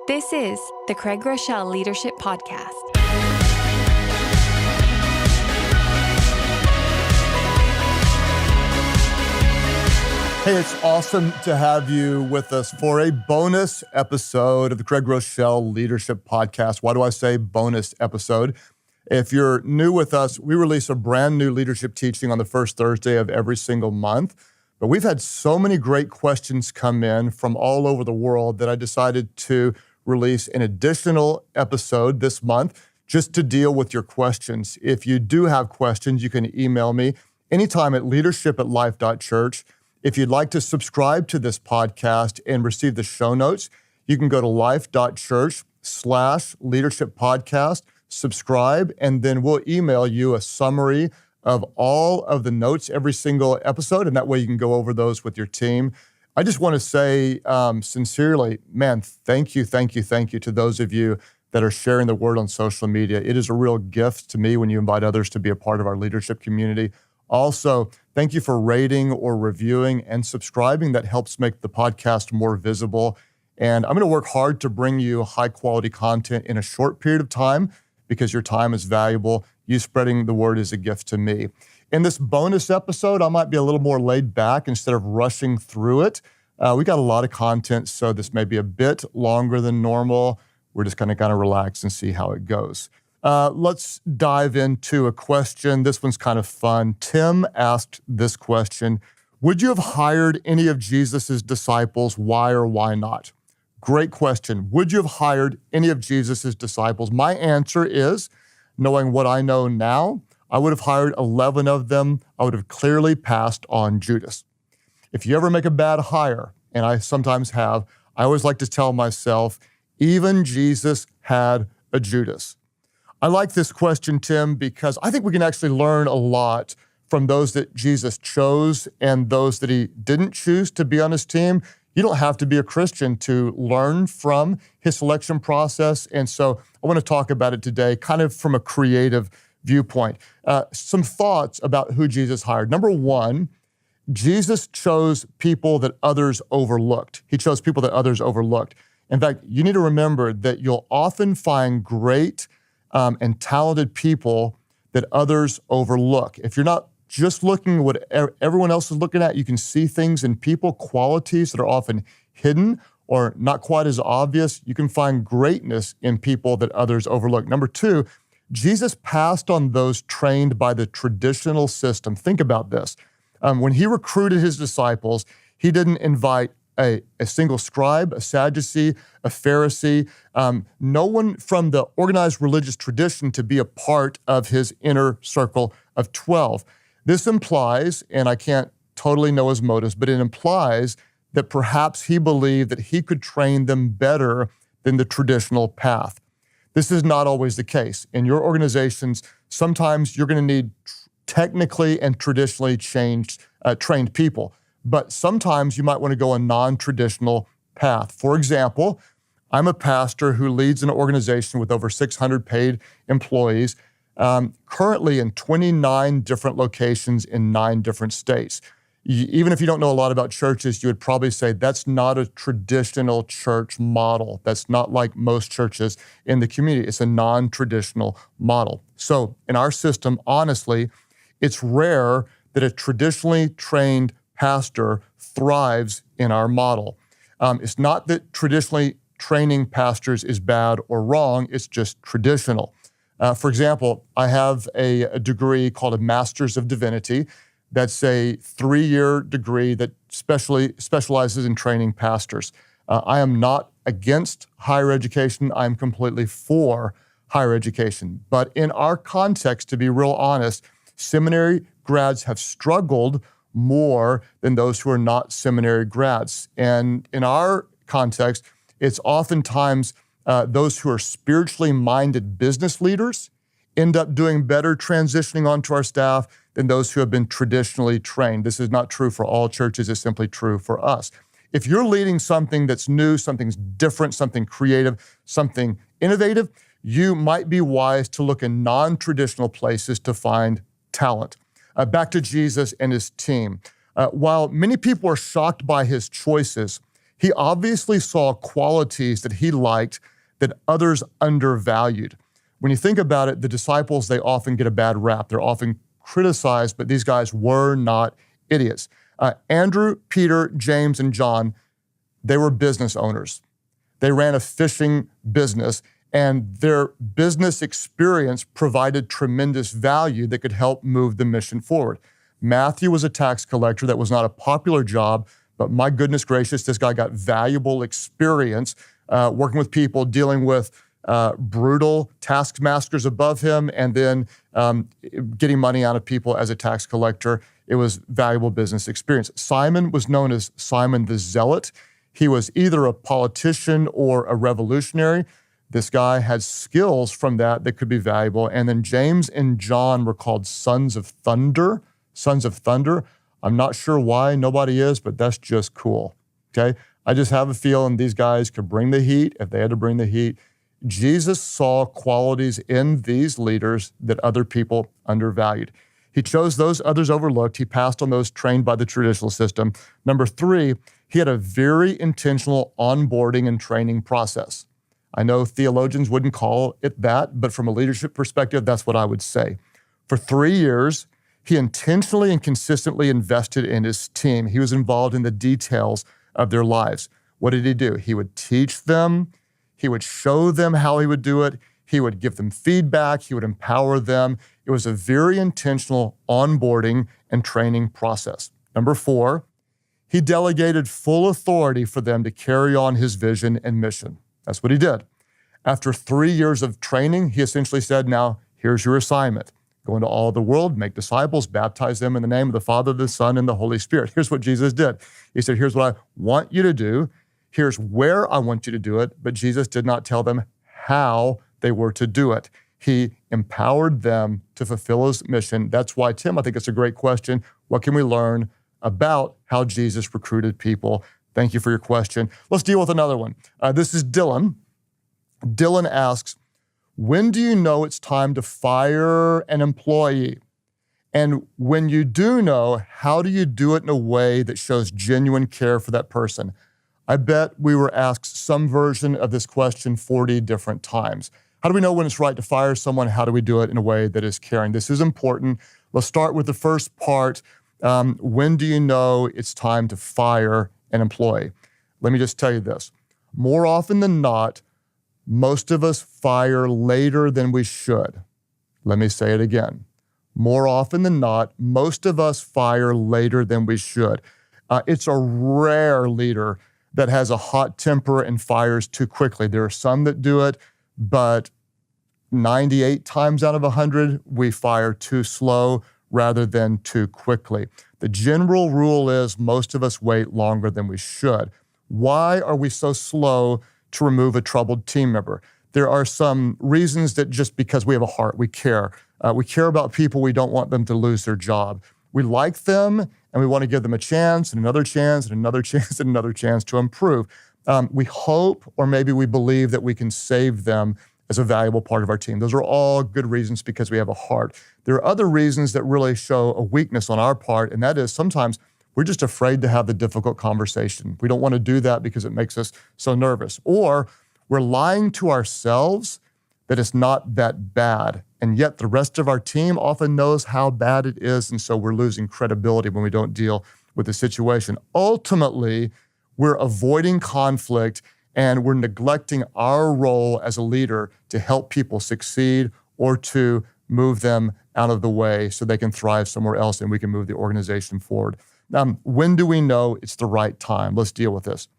This is the Craig Groeschel Leadership Podcast. Hey, it's awesome to have you with us for a bonus episode of the Craig Groeschel Leadership Podcast. Why do I say bonus episode? If you're new with us, we release a brand new leadership teaching on the first Thursday of every single month. But we've had so many great questions come in from all over the world that I decided to release an additional episode this month just to deal with your questions. If you do have questions, you can email me anytime at leadership@Life.Church. If you'd like to subscribe to this podcast and receive the show notes, you can go to life.church/leadership podcast, subscribe, and then we'll email you a summary of all of the notes every single episode, and that way you can go over those with your team. I just want to say sincerely, man, thank you to those of you that are sharing the word on social media. It is a real gift to me when you invite others to be a part of our leadership community. Also, thank you for rating or reviewing and subscribing. That helps make the podcast more visible. And I'm going to work hard to bring you high quality content in a short period of time because your time is valuable. You spreading the word is a gift to me. In this bonus episode, I might be a little more laid back instead of rushing through it. We got a lot of content, so this may be a bit longer than normal. We're just going to kind of relax and see how it goes. Let's dive into a question. This one's kind of fun. Tim asked this question: would you have hired any of Jesus's disciples? Why or why not? Great question. Would you have hired any of Jesus's disciples? My answer is, knowing what I know now, I would have hired 11 of them. I would have clearly passed on Judas. If you ever make a bad hire, and I sometimes have, I always like to tell myself, even Jesus had a Judas. I like this question, Tim, because I think we can actually learn a lot from those that Jesus chose and those that he didn't choose to be on his team. You don't have to be a Christian to learn from his selection process. And so I want to talk about it today, kind of from a creative viewpoint. Some thoughts about who Jesus hired. Number one, Jesus chose people that others overlooked. He chose people that others overlooked. In fact, you need to remember that you'll often find great and talented people that others overlook. If you're not just looking at what everyone else is looking at, you can see things in people, qualities that are often hidden or not quite as obvious. You can find greatness in people that others overlook. Number two, Jesus passed on those trained by the traditional system. Think about this. When he recruited his disciples, he didn't invite a single scribe, a Sadducee, a Pharisee, no one from the organized religious tradition to be a part of his inner circle of 12. This implies, and I can't totally know his motives, but it implies that perhaps he believed that he could train them better than the traditional path. This is not always the case. In your organizations, sometimes you're going to need technically and traditionally trained people. But sometimes you might want to go a non-traditional path. For example, I'm a pastor who leads an organization with over 600 paid employees, currently in 29 different locations in 9 different states. Even if you don't know a lot about churches, you would probably say that's not a traditional church model. That's not like most churches in the community. It's a non-traditional model. So in our system, honestly, it's rare that a traditionally trained pastor thrives in our model. It's not that traditionally training pastors is bad or wrong, it's just traditional. For example, I have a degree called a Master's of Divinity. That's a 3-year degree that specializes in training pastors. I am not against higher education. I'm completely for higher education. But in our context, to be real honest, seminary grads have struggled more than those who are not seminary grads. And in our context, it's oftentimes those who are spiritually minded business leaders end up doing better transitioning onto our staff than those who have been traditionally trained. This is not true for all churches, it's simply true for us. If you're leading something that's new, something's different, something creative, something innovative, you might be wise to look in non-traditional places to find talent. Back to Jesus and his team. While many people are shocked by his choices, He obviously saw qualities that he liked that others undervalued. When you think about it, the disciples, they often get a bad rap. They're often criticized, but these guys were not idiots. Andrew, Peter, James, and John, they were business owners. They ran a fishing business, and their business experience provided tremendous value that could help move the mission forward. Matthew was a tax collector. That was not a popular job, but my goodness gracious, this guy got valuable experience working with people, dealing with brutal taskmasters above him, and then getting money out of people as a tax collector. It was valuable business experience. Simon was known as Simon the Zealot. He was either a politician or a revolutionary. This guy had skills from that could be valuable. And then James and John were called sons of thunder. Sons of thunder. I'm not sure why, nobody is, but that's just cool, okay? I just have a feeling these guys could bring the heat if they had to bring the heat. Jesus saw qualities in these leaders that other people undervalued. He chose those others overlooked. He passed on those trained by the traditional system. Number 3, he had a very intentional onboarding and training process. I know theologians wouldn't call it that, but from a leadership perspective, that's what I would say. For 3 years, he intentionally and consistently invested in his team. He was involved in the details of their lives. What did he do? He would teach them. He would show them how he would do it. He would give them feedback. He would empower them. It was a very intentional onboarding and training process. Number 4, he delegated full authority for them to carry on his vision and mission. That's what he did. After 3 years of training, he essentially said, now, here's your assignment. Go into all the world, make disciples, baptize them in the name of the Father, the Son, and the Holy Spirit. Here's what Jesus did. He said, here's what I want you to do. Here's where I want you to do it. But Jesus did not tell them how they were to do it. He empowered them to fulfill his mission. That's why, Tim, I think it's a great question. What can we learn about how Jesus recruited people? Thank you for your question. Let's deal with another one. This is Dylan. Dylan asks, when do you know it's time to fire an employee? And when you do know, how do you do it in a way that shows genuine care for that person? I bet we were asked some version of this question 40 different times. How do we know when it's right to fire someone? How do we do it in a way that is caring? This is important. Let's start with the first part. When do you know it's time to fire an employee? Let me just tell you this. More often than not, most of us fire later than we should. Let me say it again. More often than not, most of us fire later than we should. It's a rare leader that has a hot temper and fires too quickly. There are some that do it, but 98 times out of 100, we fire too slow rather than too quickly. The general rule is most of us wait longer than we should. Why are we so slow to remove a troubled team member? There are some reasons that just because we have a heart, we care. We care about people. We don't want them to lose their job. We like them, and we want to give them a chance and another chance and another chance and another chance to improve. We hope, or maybe we believe, that we can save them as a valuable part of our team. Those are all good reasons because we have a heart. There are other reasons that really show a weakness on our part, and that is sometimes we're just afraid to have the difficult conversation. We don't want to do that because it makes us so nervous. Or we're lying to ourselves that it's not that bad, and yet the rest of our team often knows how bad it is, and so we're losing credibility when we don't deal with the situation. Ultimately, we're avoiding conflict, and we're neglecting our role as a leader to help people succeed or to move them out of the way so they can thrive somewhere else and we can move the organization forward. When do we know it's the right time? Let's deal with this.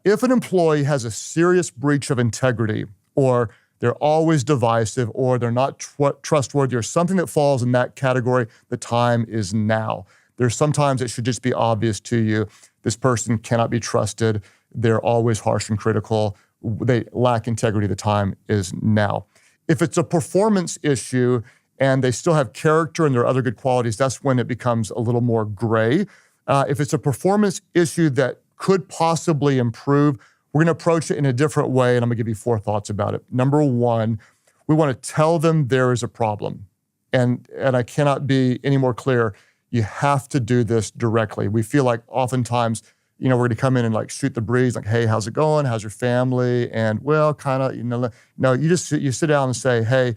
If an employee has a serious breach of integrity, or they're always divisive, or they're not trustworthy, or something that falls in that category, the time is now. There's sometimes it should just be obvious to you, this person cannot be trusted. They're always harsh and critical. They lack integrity. The time is now. If it's a performance issue and they still have character and there are other good qualities, that's when it becomes a little more gray. If it's a performance issue that could possibly improve, we're going to approach it in a different way, and I'm going to give you 4 thoughts about it. Number 1, we want to tell them there is a problem. And I cannot be any more clear. You have to do this directly. We feel like oftentimes we're going to come in and like shoot the breeze, like, hey, how's it going? How's your family? And well, kind of, no, you sit down and say, hey,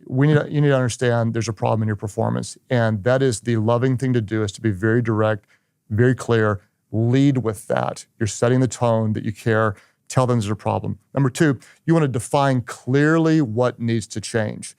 you need to understand there's a problem in your performance. And that is the loving thing to do, is to be very direct, very clear, lead with that. You're setting the tone that you care, tell them there's a problem. Number two, you want to define clearly what needs to change.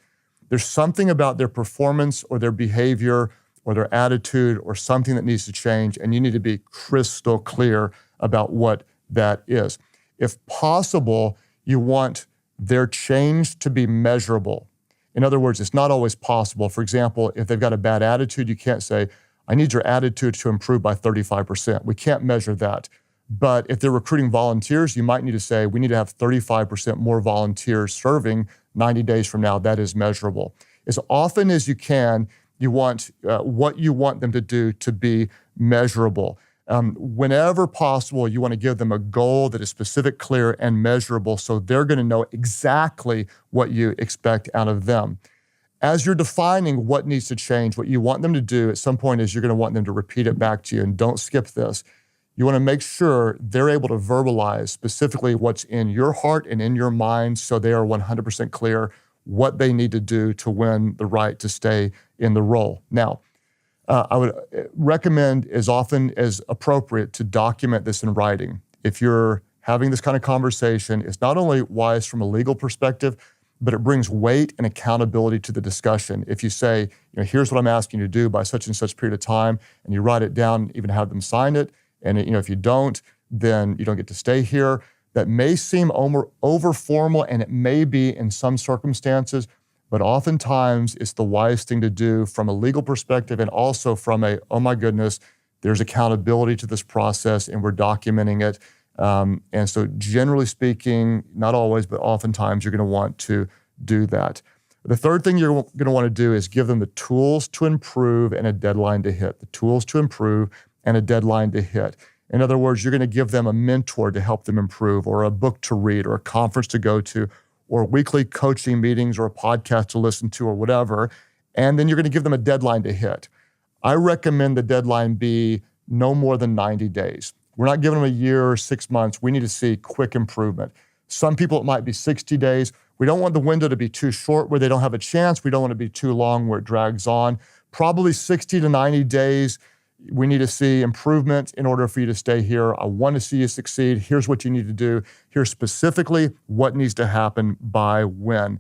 There's something about their performance or their behavior or their attitude or something that needs to change, and you need to be crystal clear about what that is. If possible, you want their change to be measurable. In other words, it's not always possible. For example, if they've got a bad attitude, you can't say, I need your attitude to improve by 35%. We can't measure that. But if they're recruiting volunteers, you might need to say, we need to have 35% more volunteers serving 90 days from now. That is measurable. As often as you can, you want what you want them to do to be measurable. Whenever possible, you want to give them a goal that is specific, clear, and measurable, so they're going to know exactly what you expect out of them. As you're defining what needs to change, what you want them to do, at some point is you're going to want them to repeat it back to you, and don't skip this. You want to make sure they're able to verbalize specifically what's in your heart and in your mind, so they are 100% clear what they need to do to win the right to stay in the role. Now, I would recommend as often as appropriate to document this in writing. If you're having this kind of conversation, it's not only wise from a legal perspective, but it brings weight and accountability to the discussion. If you say, here's what I'm asking you to do by such and such period of time, and you write it down, even have them sign it, and if you don't, then you don't get to stay here. That may seem over formal, and it may be in some circumstances, but oftentimes it's the wise thing to do from a legal perspective, and also from oh my goodness, there's accountability to this process and we're documenting it. And so generally speaking, not always, but oftentimes you're going to want to do that. The third thing you're going to want to do is give them the tools to improve and a deadline to hit. The tools to improve and a deadline to hit. In other words, you're going to give them a mentor to help them improve, or a book to read, or a conference to go to, or weekly coaching meetings, or a podcast to listen to, or whatever. And then you're going to give them a deadline to hit. I recommend the deadline be no more than 90 days. We're not giving them a year or 6 months. We need to see quick improvement. Some people, it might be 60 days. We don't want the window to be too short where they don't have a chance. We don't want to be too long where it drags on. Probably 60 to 90 days. We need to see improvement in order for you to stay here. I want to see you succeed. Here's what you need to do. Here's specifically what needs to happen by when.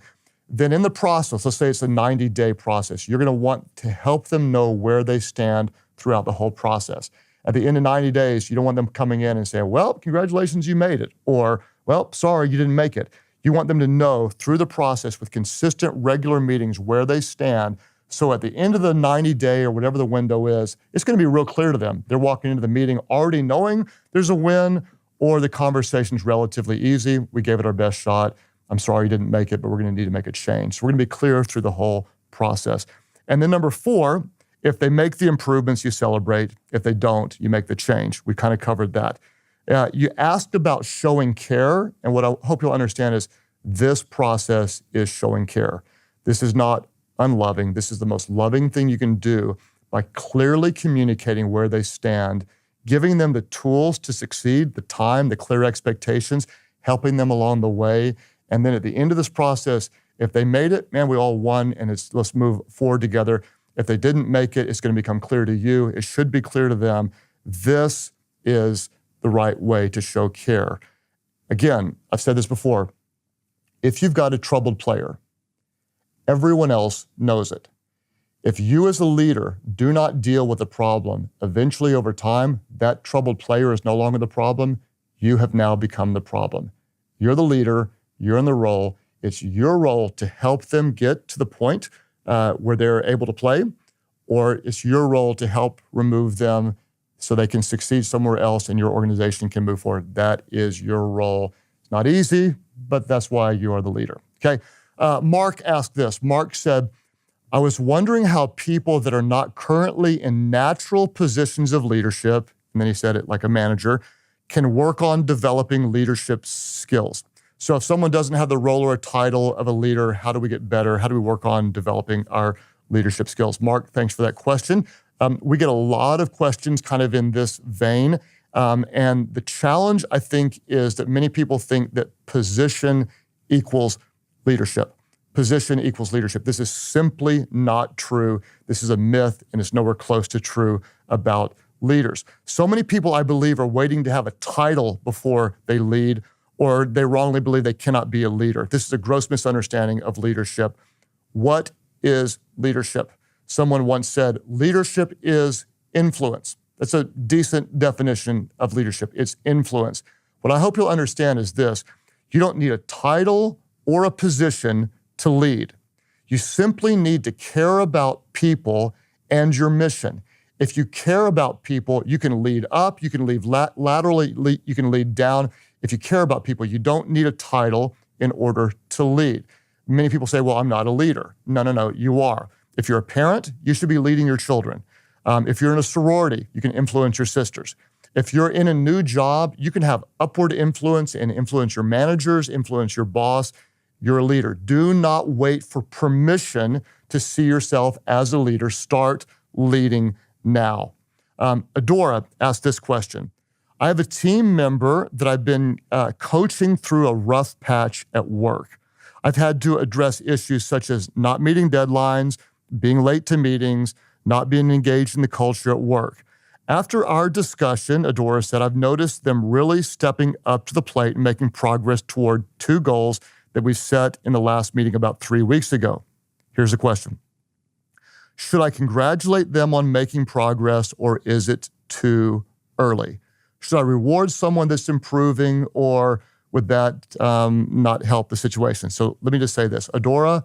Then in the process, let's say it's a 90-day process, you're going to want to help them know where they stand throughout the whole process. At the end of 90 days, you don't want them coming in and saying, well, congratulations, you made it. Or, well, sorry, you didn't make it. You want them to know through the process with consistent, regular meetings where they stand. So at the end of the 90-day or whatever the window is, it's going to be real clear to them. They're walking into the meeting already knowing there's a win, or the conversation's relatively easy. We gave it our best shot. I'm sorry you didn't make it, but we're going to need to make a change. So we're going to be clear through the whole process. And then number 4, if they make the improvements, you celebrate. If they don't, you make the change. We kind of covered that. You asked about showing care, and what I hope you'll understand is this process is showing care. This is not unloving. This is the most loving thing you can do by clearly communicating where they stand, giving them the tools to succeed, the time, the clear expectations, helping them along the way. And then at the end of this process, if they made it, man, we all won, and let's move forward together. If they didn't make it, it's going to become clear to you. It should be clear to them. This is the right way to show care. Again, I've said this before. If you've got a troubled player, everyone else knows it. If you as a leader do not deal with the problem, eventually over time, that troubled player is no longer the problem. You have now become the problem. You're the leader. You're in the role. It's your role to help them get to the point where they're able to play, or it's your role to help remove them so they can succeed somewhere else and your organization can move forward. That is your role. It's not easy, but that's why you are the leader. Okay. Mark asked this. Mark said, I was wondering how people that are not currently in natural positions of leadership, and then he said it like a manager, can work on developing leadership skills. So if someone doesn't have the role or a title of a leader, how do we get better? How do we work on developing our leadership skills? Mark, thanks for that question. We get a lot of questions kind of in this vein. And the challenge, I think, is that many people think that position equals leadership. Position equals leadership. This is simply not true. This is a myth, and it's nowhere close to true about leaders. So many people, I believe, are waiting to have a title before they lead, or they wrongly believe they cannot be a leader. This is a gross misunderstanding of leadership. What is leadership? Someone once said, leadership is influence. That's a decent definition of leadership. It's influence. What I hope you'll understand is this: you don't need a title or a position to lead. You simply need to care about people and your mission. If you care about people, you can lead up, you can lead laterally, you can lead down. If you care about people, you don't need a title in order to lead. Many people say, well, I'm not a leader. No, you are. If you're a parent, you should be leading your children. If you're in a sorority, you can influence your sisters. If you're in a new job, you can have upward influence and influence your managers, influence your boss. You're a leader. Do not wait for permission to see yourself as a leader. Start leading now. Adora asked this question. I have a team member that I've been coaching through a rough patch at work. I've had to address issues such as not meeting deadlines, being late to meetings, not being engaged in the culture at work. After our discussion, Adora said, I've noticed them really stepping up to the plate and making progress toward 2 goals that we set in the last meeting about 3 weeks ago. Here's the question. Should I congratulate them on making progress, or is it too early? Should I reward someone that's improving, or would that not help the situation? So let me just say this. Adora,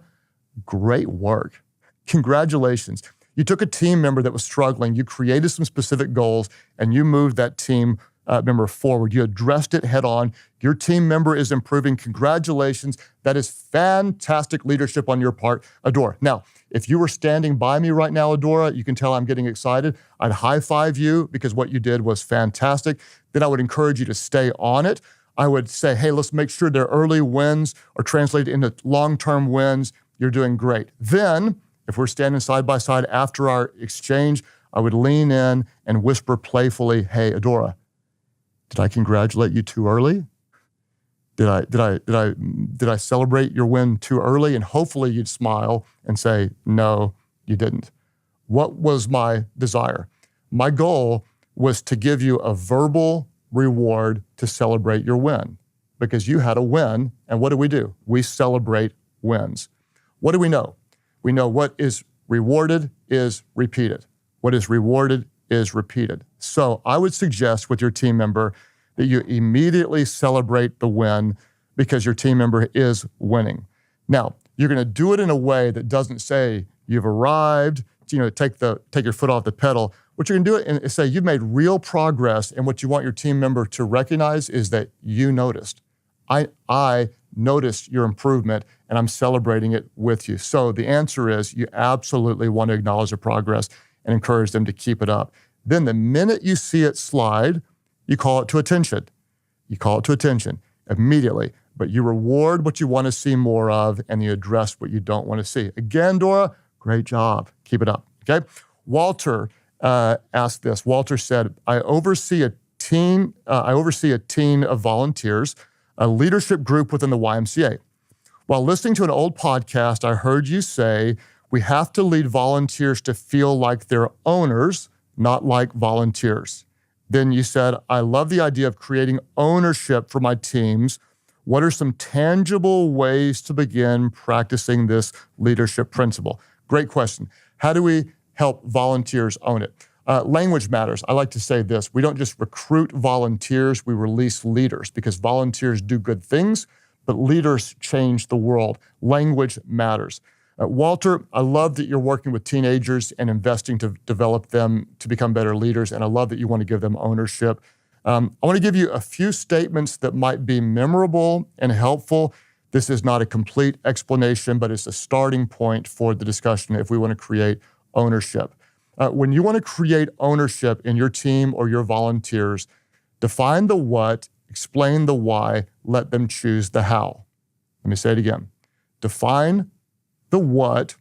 great work. Congratulations. You took a team member that was struggling, you created some specific goals, and you moved that team member forward. You addressed it head on. Your team member is improving. Congratulations. That is fantastic leadership on your part, Adora. Now, if you were standing by me right now, Adora, you can tell I'm getting excited. I'd high five you because what you did was fantastic. Then I would encourage you to stay on it. I would say, hey, let's make sure their early wins are translated into long-term wins. You're doing great. Then, if we're standing side by side after our exchange, I would lean in and whisper playfully, hey, Adora, did I congratulate you too early? Did I celebrate your win too early? And hopefully you'd smile and say, no, you didn't. What was my desire? My goal was to give you a verbal reward to celebrate your win, because you had a win. And what do? We celebrate wins. What do we know? We know what is rewarded is repeated. What is rewarded is repeated. So I would suggest with your team member that you immediately celebrate the win because your team member is winning. Now, you're going to do it in a way that doesn't say you've arrived, take your foot off the pedal. What you're going to do it and say you've made real progress, and what you want your team member to recognize is that you noticed. I noticed your improvement, and I'm celebrating it with you. So the answer is you absolutely want to acknowledge the progress and encourage them to keep it up. Then the minute you see it slide, you call it to attention. You call it to attention immediately, but you reward what you want to see more of, and you address what you don't want to see. Again, Dora, great job. Keep it up, okay? Walter asked this. Walter said, I oversee a team of volunteers, a leadership group within the YMCA. While listening to an old podcast, I heard you say we have to lead volunteers to feel like they're owners, not like volunteers. Then you said, I love the idea of creating ownership for my teams. What are some tangible ways to begin practicing this leadership principle? Great question. How do we help volunteers own it? Language matters. I like to say this. We don't just recruit volunteers, we release leaders, because volunteers do good things, but leaders change the world. Language matters. Walter, I love that you're working with teenagers and investing to develop them to become better leaders, and I love that you want to give them ownership. I want to give you a few statements that might be memorable and helpful. This is not a complete explanation, but it's a starting point for the discussion if we want to create ownership. When you want to create ownership in your team or your volunteers, define the what, explain the why, let them choose the how. Let me say it again. Define the what,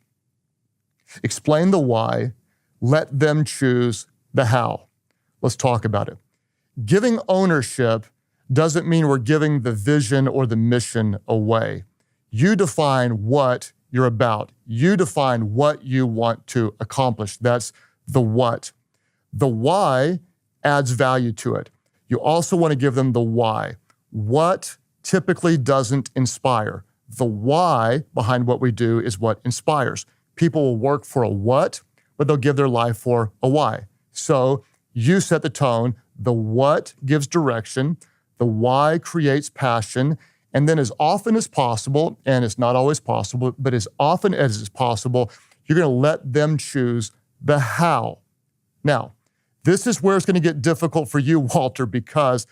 explain the why, let them choose the how. Let's talk about it. giving ownership doesn't mean we're giving the vision or the mission away. You define what you're about. You define what you want to accomplish. That's the what. The why adds value to it. You also want to give them the why. What typically doesn't inspire. The why behind what we do is what inspires. People will work for a what, but they'll give their life for a why. So you set the tone. The what gives direction. The why creates passion. And then as often as possible, and it's not always possible, but as often as it's possible, you're going to let them choose the how. Now, this is where it's going to get difficult for you, Walter, because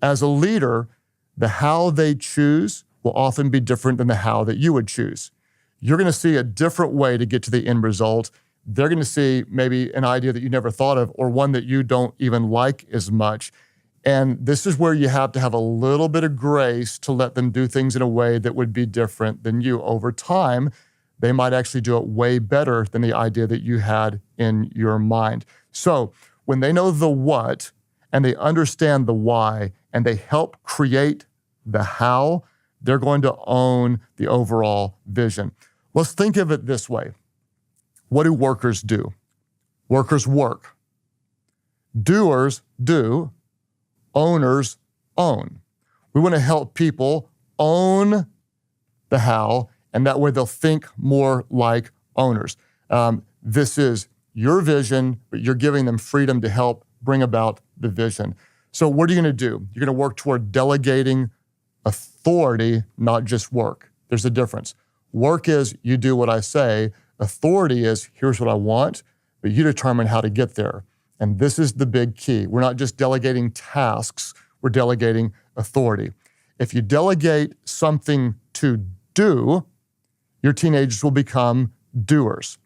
as a leader, the how they choose will often be different than the how that you would choose. You're going to see a different way to get to the end result. They're going to see maybe an idea that you never thought of or one that you don't even like as much. And this is where you have to have a little bit of grace to let them do things in a way that would be different than you. Over time, they might actually do it way better than the idea that you had in your mind. So when they know the what and they understand the why and they help create the how, they're going to own the overall vision. Let's think of it this way. What do workers do? Workers work. Doers do. Owners own. We want to help people own the how, and that way they'll think more like owners. This is your vision, but you're giving them freedom to help bring about the vision. So what are you going to do? You're going to work toward delegating authority, not just work. There's a difference. Work is you do what I say. Authority is here's what I want, but you determine how to get there. And this is the big key. We're not just delegating tasks, we're delegating authority. If you delegate something to do, your teenagers will become doers.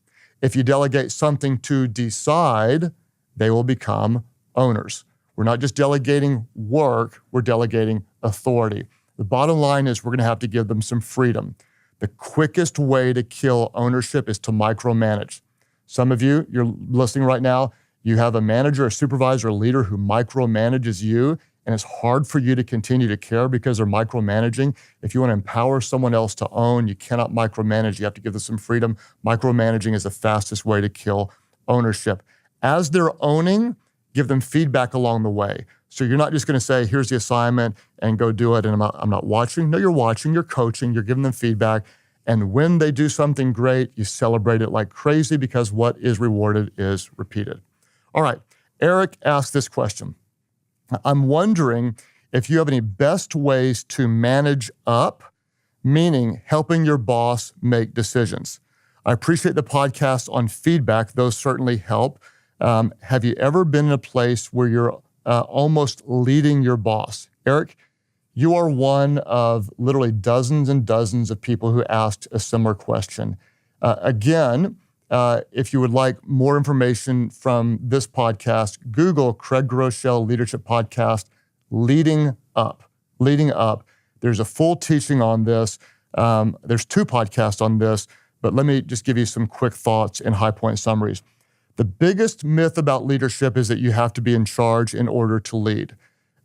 If you delegate something to decide, they will become owners. We're not just delegating work, we're delegating authority. The bottom line is we're going to have to give them some freedom. The quickest way to kill ownership is to micromanage. Some of you, you're listening right now, you have a manager, a supervisor, a leader who micromanages you, and it's hard for you to continue to care because they're micromanaging. If you want to empower someone else to own, you cannot micromanage. You have to give them some freedom. Micromanaging is the fastest way to kill ownership. As they're owning, give them feedback along the way. So you're not just going to say, here's the assignment and go do it, and I'm not watching. No, you're watching, you're coaching, you're giving them feedback. And when they do something great, you celebrate it like crazy because what is rewarded is repeated. All right, Eric asked this question. I'm wondering if you have any best ways to manage up, meaning helping your boss make decisions. I appreciate the podcast on feedback. Those certainly help. Have you ever been in a place where you're almost leading your boss? Eric, you are one of literally dozens and dozens of people who asked a similar question. If you would like more information from this podcast, Google Craig Groeschel Leadership Podcast, Leading Up. Leading Up. There's a full teaching on this. There's 2 podcasts on this, but let me just give you some quick thoughts and high point summaries. The biggest myth about leadership is that you have to be in charge in order to lead.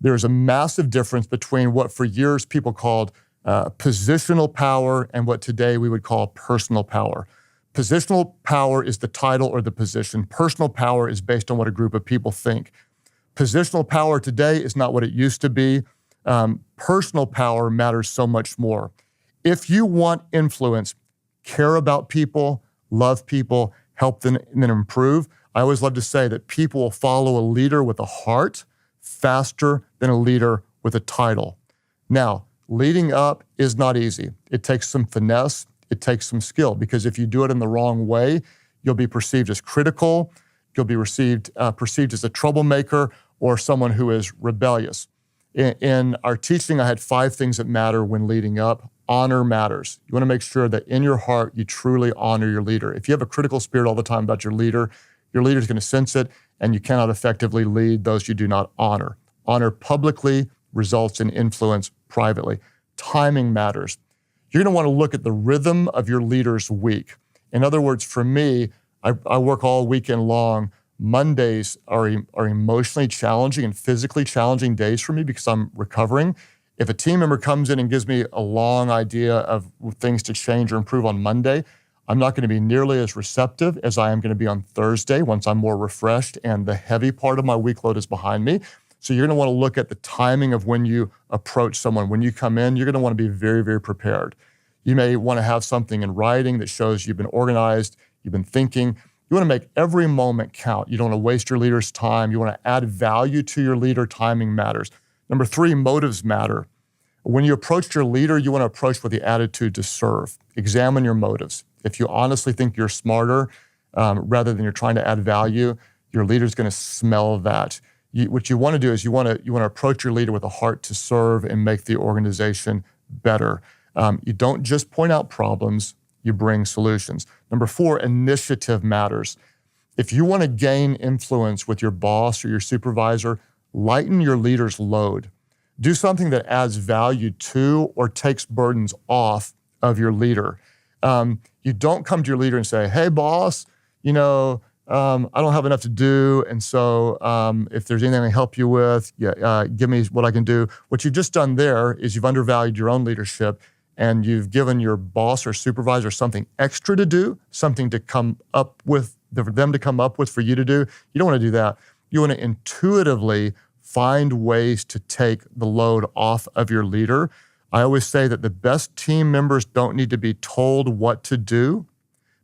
There's a massive difference between what for years people called positional power and what today we would call personal power. Positional power is the title or the position. Personal power is based on what a group of people think. Positional power today is not what it used to be. Personal power matters so much more. If you want influence, care about people, love people, help them and improve, I always love to say that people will follow a leader with a heart faster than a leader with a title. Now, leading up is not easy. It takes some finesse. It takes some skill because if you do it in the wrong way, you'll be perceived as critical. You'll be perceived as a troublemaker or someone who is rebellious. In our teaching, I had 5 things that matter when leading up. Honor matters. You want to make sure that in your heart, you truly honor your leader. If you have a critical spirit all the time about your leader is going to sense it, and you cannot effectively lead those you do not honor. Honor publicly results in influence privately. Timing matters. You're going to want to look at the rhythm of your leader's week. In other words, for me, I work all weekend long. Mondays are emotionally challenging and physically challenging days for me because I'm recovering. If a team member comes in and gives me a long idea of things to change or improve on Monday, I'm not going to be nearly as receptive as I am going to be on Thursday once I'm more refreshed and the heavy part of my week load is behind me. So you're going to want to look at the timing of when you approach someone. When you come in, you're going to want to be very, very prepared. You may want to have something in writing that shows you've been organized, you've been thinking. You want to make every moment count. You don't want to waste your leader's time. You want to add value to your leader. Timing matters. Number 3, motives matter. When you approach your leader, you want to approach with the attitude to serve. Examine your motives. If you honestly think you're smarter rather than you're trying to add value, your leader's going to smell that. What you want to do is you want to approach your leader with a heart to serve and make the organization better. You don't just point out problems, you bring solutions. Number 4, initiative matters. If you want to gain influence with your boss or your supervisor, lighten your leader's load. Do something that adds value to or takes burdens off of your leader. You don't come to your leader and say, hey, boss, I don't have enough to do, and so if there's anything I can help you with, give me what I can do. What you've just done there is you've undervalued your own leadership, and you've given your boss or supervisor something extra to do, something to come up with, for them to come up with for you to do. You don't want to do that. You want to intuitively find ways to take the load off of your leader. I always say that the best team members don't need to be told what to do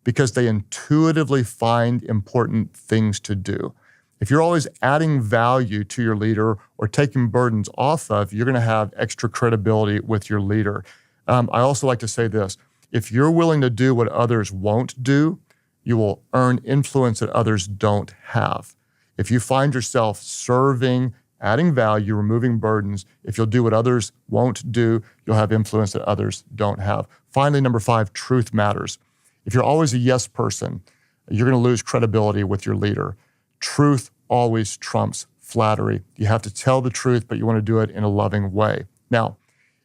because they intuitively find important things to do. If you're always adding value to your leader or taking burdens off of, you're going to have extra credibility with your leader. I also like to say this: if you're willing to do what others won't do, you will earn influence that others don't have. If you find yourself serving, adding value, removing burdens, if you'll do what others won't do, you'll have influence that others don't have. Finally, number 5, truth matters. If you're always a yes person, you're going to lose credibility with your leader. Truth always trumps flattery. You have to tell the truth, but you want to do it in a loving way. Now,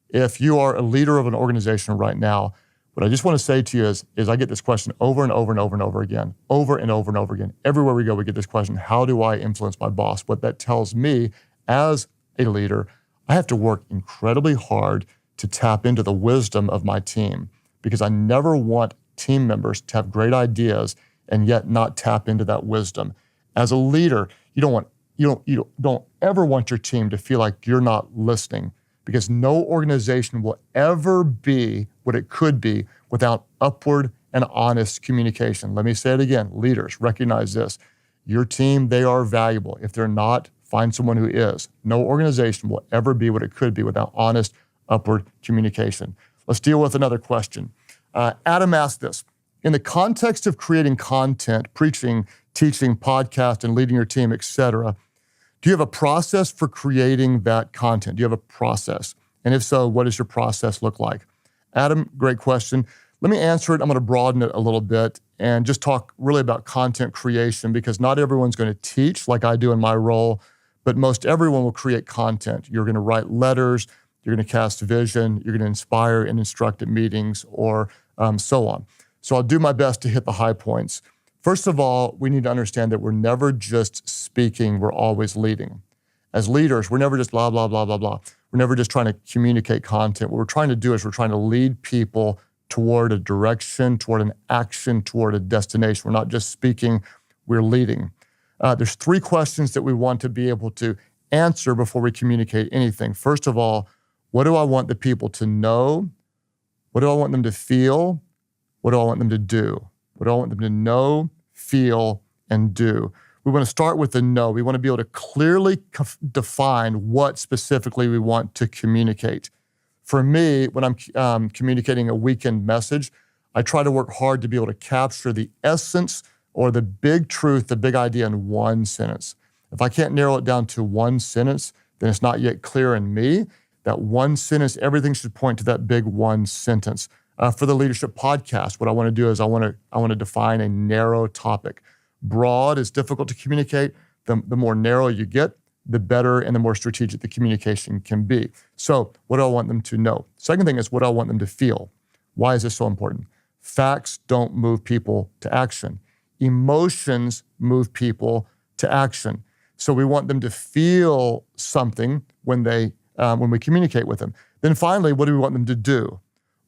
if you are a leader of an organization right now, what I just want to say to you is I get this question over and over and over and over again, over and over and over again. Everywhere we go, we get this question: how do I influence my boss? What that tells me as a leader, I have to work incredibly hard to tap into the wisdom of my team, because I never want team members to have great ideas and yet not tap into that wisdom. As a leader, you don't ever want your team to feel like you're not listening, because no organization will ever be what it could be without upward and honest communication. Let me say it again. Leaders, recognize this. Your team, they are valuable. If they're not, find someone who is. No organization will ever be what it could be without honest, upward communication. Let's deal with another question. Adam asked this: in the context of creating content, preaching, teaching, podcast, and leading your team, etc., do you have a process for creating that content? Do you have a process? And if so, what does your process look like? Adam, great question. Let me answer it. I'm going to broaden it a little bit and just talk really about content creation, because not everyone's going to teach like I do in my role, but most everyone will create content. You're going to write letters, you're going to cast vision, you're going to inspire and instruct at meetings, or so on. So I'll do my best to hit the high points. First of all, we need to understand that we're never just speaking, we're always leading. As leaders, we're never just blah, blah, blah, blah, blah. We're never just trying to communicate content. What we're trying to do is we're trying to lead people toward a direction, toward an action, toward a destination. We're not just speaking, we're leading. There's 3 questions that we want to be able to answer before we communicate anything. First of all, what do I want the people to know? What do I want them to feel? What do I want them to do? What do I want them to know, feel, and do? We want to start with the know. We want to be able to clearly define what specifically we want to communicate. For me, when I'm communicating a weekend message, I try to work hard to be able to capture the essence or the big truth, the big idea in one sentence. If I can't narrow it down to one sentence, then it's not yet clear in me. That one sentence, everything should point to that big one sentence. For the Leadership Podcast, what I want to do is I want to define a narrow topic. Broad is difficult to communicate. The more narrow you get, the better and the more strategic the communication can be. So what do I want them to know? Second thing is, what do I want them to feel? Why is this so important? Facts don't move people to action. Emotions move people to action. So we want them to feel something when we communicate with them. Then finally, what do we want them to do?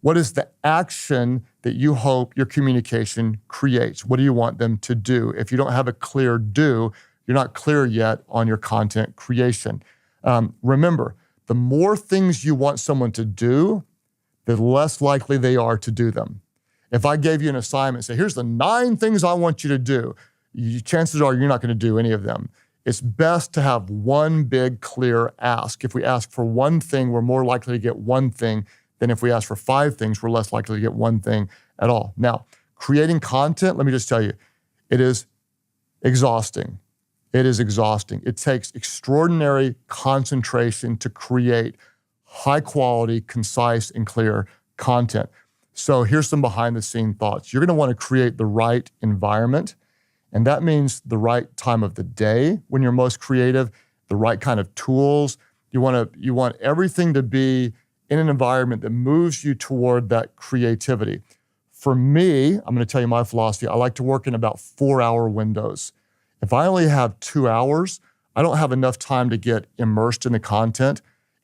What is the action that you hope your communication creates? What do you want them to do? If you don't have a clear do, you're not clear yet on your content creation. Remember, the more things you want someone to do, the less likely they are to do them. If I gave you an assignment and say, here's the 9 things I want you to do, chances are you're not going to do any of them. It's best to have one big, clear ask. If we ask for one thing, we're more likely to get one thing than if we ask for 5 things, we're less likely to get one thing at all. Now, creating content, let me just tell you, it is exhausting. It is exhausting. It takes extraordinary concentration to create high quality, concise, and clear content. So here's some behind the scene thoughts. You're going to want to create the right environment. And that means the right time of the day when you're most creative, the right kind of tools. You want everything to be in an environment that moves you toward that creativity. For me, I'm going to tell you my philosophy. I like to work in about 4-hour windows. If I only have 2 hours, I don't have enough time to get immersed in the content.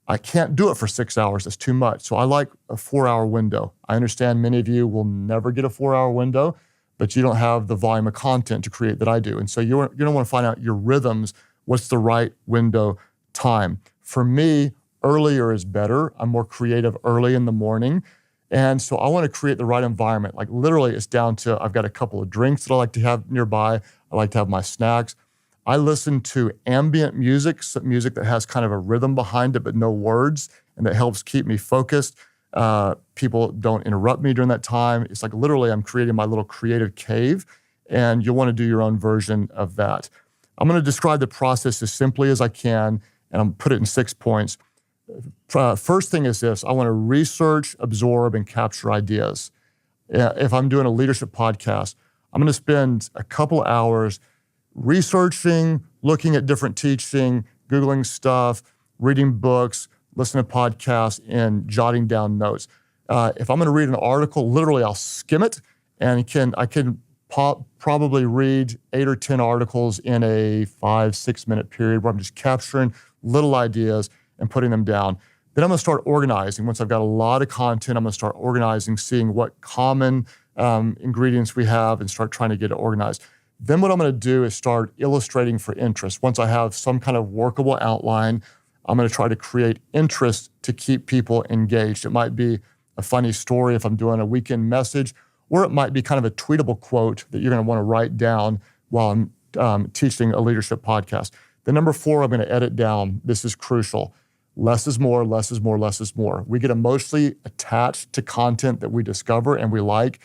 I can't do it for 6 hours. That's too much. So I like a 4-hour window. I understand many of you will never get a 4-hour window, but you don't have the volume of content to create that I do. And so you're going to want to find out your rhythms. What's the right window time? For me, earlier is better. I'm more creative early in the morning. And so I want to create the right environment. Like literally it's down to, I've got a couple of drinks that I like to have nearby. I like to have my snacks. I listen to ambient music, music that has kind of a rhythm behind it, but no words, and that helps keep me focused. People don't interrupt me during that time. It's like literally I'm creating my little creative cave, and you'll want to do your own version of that. I'm going to describe the process as simply as I can, and I'm put it in 6 points. First thing is this: I want to research, absorb, and capture ideas. If I'm doing a leadership podcast, I'm going to spend a couple hours researching, looking at different teaching, Googling stuff, reading books, listening to podcasts, and jotting down notes. If I'm going to read an article, literally I'll skim it, and I can probably read 8 or 10 articles in a 5-6 minute period where I'm just capturing little ideas and putting them down. Then I'm going to start organizing. Once I've got a lot of content, I'm going to start organizing, seeing what common ingredients we have, and start trying to get it organized. Then what I'm going to do is start illustrating for interest. Once I have some kind of workable outline, I'm going to try to create interest to keep people engaged. It might be a funny story if I'm doing a weekend message, or it might be kind of a tweetable quote that you're going to want to write down while I'm teaching a leadership podcast. Then number 4, I'm going to edit down. This is crucial. Less is more, less is more, less is more. We get emotionally attached to content that we discover and we like,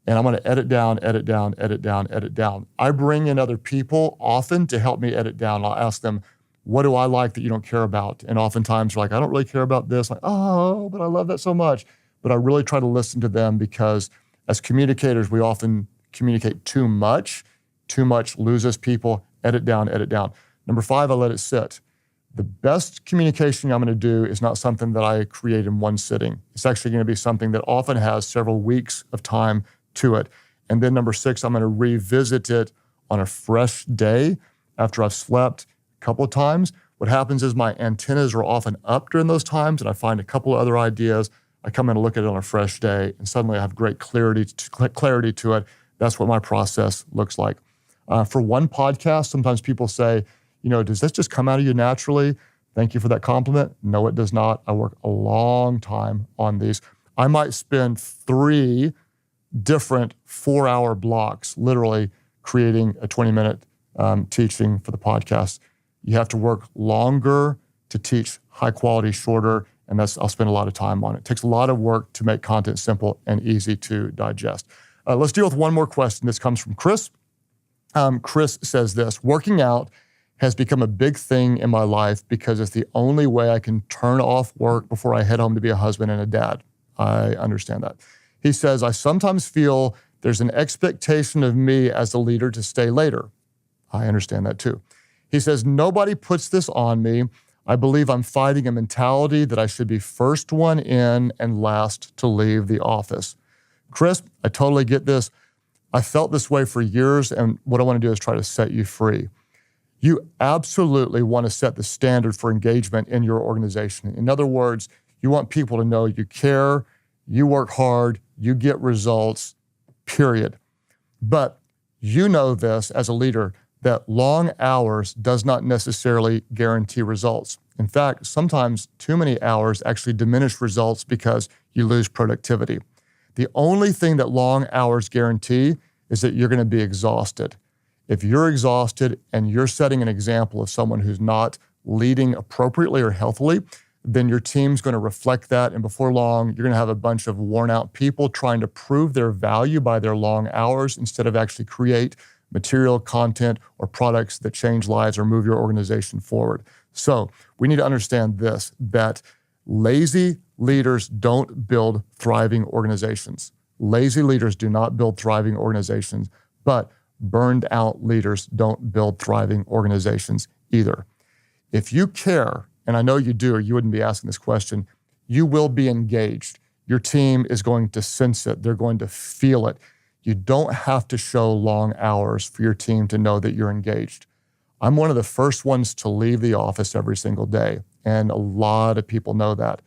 and I'm going to edit down, edit down, edit down, edit down. I bring in other people often to help me edit down. I'll ask them, what do I like that you don't care about? And oftentimes they're like, I don't really care about this. Like, oh, but I love that so much. But I really try to listen to them, because as communicators, we often communicate too much. Too much loses people. Edit down, edit down. Number 5, I let it sit. The best communication I'm going to do is not something that I create in one sitting. It's actually going to be something that often has several weeks of time to it. And then number 6, I'm going to revisit it on a fresh day after I've slept a couple of times. What happens is my antennas are often up during those times, and I find a couple of other ideas. I come in and look at it on a fresh day, and suddenly I have great clarity to it. That's what my process looks like. For one podcast, sometimes people say, does this just come out of you naturally? Thank you for that compliment. No, it does not. I work a long time on these. I might spend 3 different 4-hour blocks, literally creating a 20-minute teaching for the podcast. You have to work longer to teach high quality, shorter, and I'll spend a lot of time on it. It takes a lot of work to make content simple and easy to digest. Let's deal with one more question. This comes from Chris. Chris says this: working out has become a big thing in my life because it's the only way I can turn off work before I head home to be a husband and a dad. I understand that. He says, I sometimes feel there's an expectation of me as a leader to stay later. I understand that too. He says, nobody puts this on me. I believe I'm fighting a mentality that I should be first one in and last to leave the office. Chris, I totally get this. I felt this way for years, and what I want to do is try to set you free. You absolutely want to set the standard for engagement in your organization. In other words, you want people to know you care, you work hard, you get results, period. But you know this as a leader, that long hours does not necessarily guarantee results. In fact, sometimes too many hours actually diminish results because you lose productivity. The only thing that long hours guarantee is that you're going to be exhausted. If you're exhausted and you're setting an example of someone who's not leading appropriately or healthily, then your team's going to reflect that. And before long, you're going to have a bunch of worn out people trying to prove their value by their long hours instead of actually create material, content, or products that change lives or move your organization forward. So we need to understand this, that lazy leaders don't build thriving organizations. Lazy leaders do not build thriving organizations, but burned out leaders don't build thriving organizations either. If you care, and I know you do, or you wouldn't be asking this question, you will be engaged. Your team is going to sense it. They're going to feel it. You don't have to show long hours for your team to know that you're engaged. I'm one of the first ones to leave the office every single day, and a lot of people know that.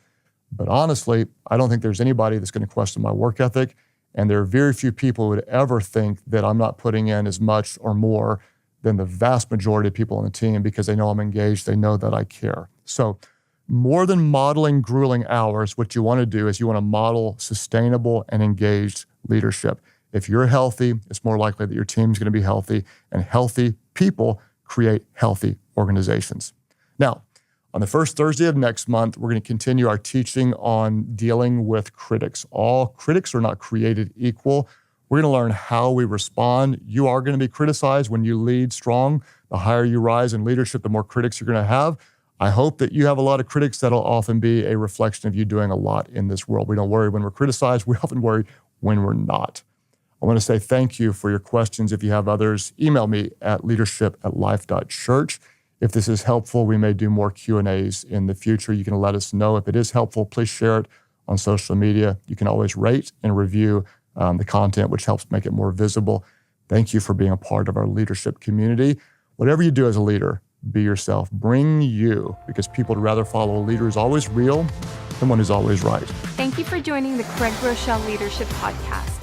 But honestly, I don't think there's anybody that's going to question my work ethic, and there are very few people who would ever think that I'm not putting in as much or more than the vast majority of people on the team because they know I'm engaged, they know that I care. So more than modeling grueling hours, what you want to do is you want to model sustainable and engaged leadership. If you're healthy, it's more likely that your team's going to be healthy, and healthy people create healthy organizations. Now, on the first Thursday of next month, we're going to continue our teaching on dealing with critics. All critics are not created equal. We're going to learn how we respond. You are going to be criticized when you lead strong. The higher you rise in leadership, the more critics you're going to have. I hope that you have a lot of critics. That'll often be a reflection of you doing a lot in this world. We don't worry when we're criticized. We often worry when we're not. I want to say thank you for your questions. If you have others, email me at leadership@Life.Church. If this is helpful, we may do more Q&As in the future. You can let us know. If it is helpful, please share it on social media. You can always rate and review the content, which helps make it more visible. Thank you for being a part of our leadership community. Whatever you do as a leader, be yourself. Bring you, because people would rather follow a leader who's always real than one who's always right. Thank you for joining the Craig Groeschel Leadership Podcast.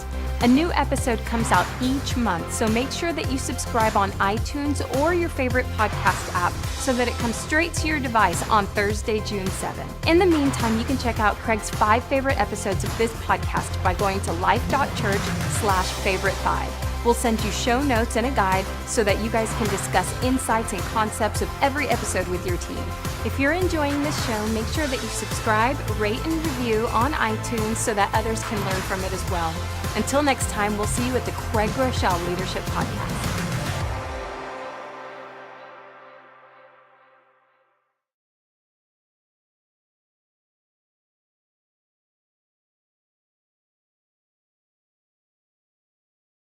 A new episode comes out each month, so make sure that you subscribe on iTunes or your favorite podcast app so that it comes straight to your device on Thursday, June 7th. In the meantime, you can check out Craig's 5 favorite episodes of this podcast by going to Life.Church/favorite5. We'll send you show notes and a guide so that you guys can discuss insights and concepts of every episode with your team. If you're enjoying this show, make sure that you subscribe, rate, and review on iTunes so that others can learn from it as well. Until next time, we'll see you at the Craig Groeschel Leadership Podcast.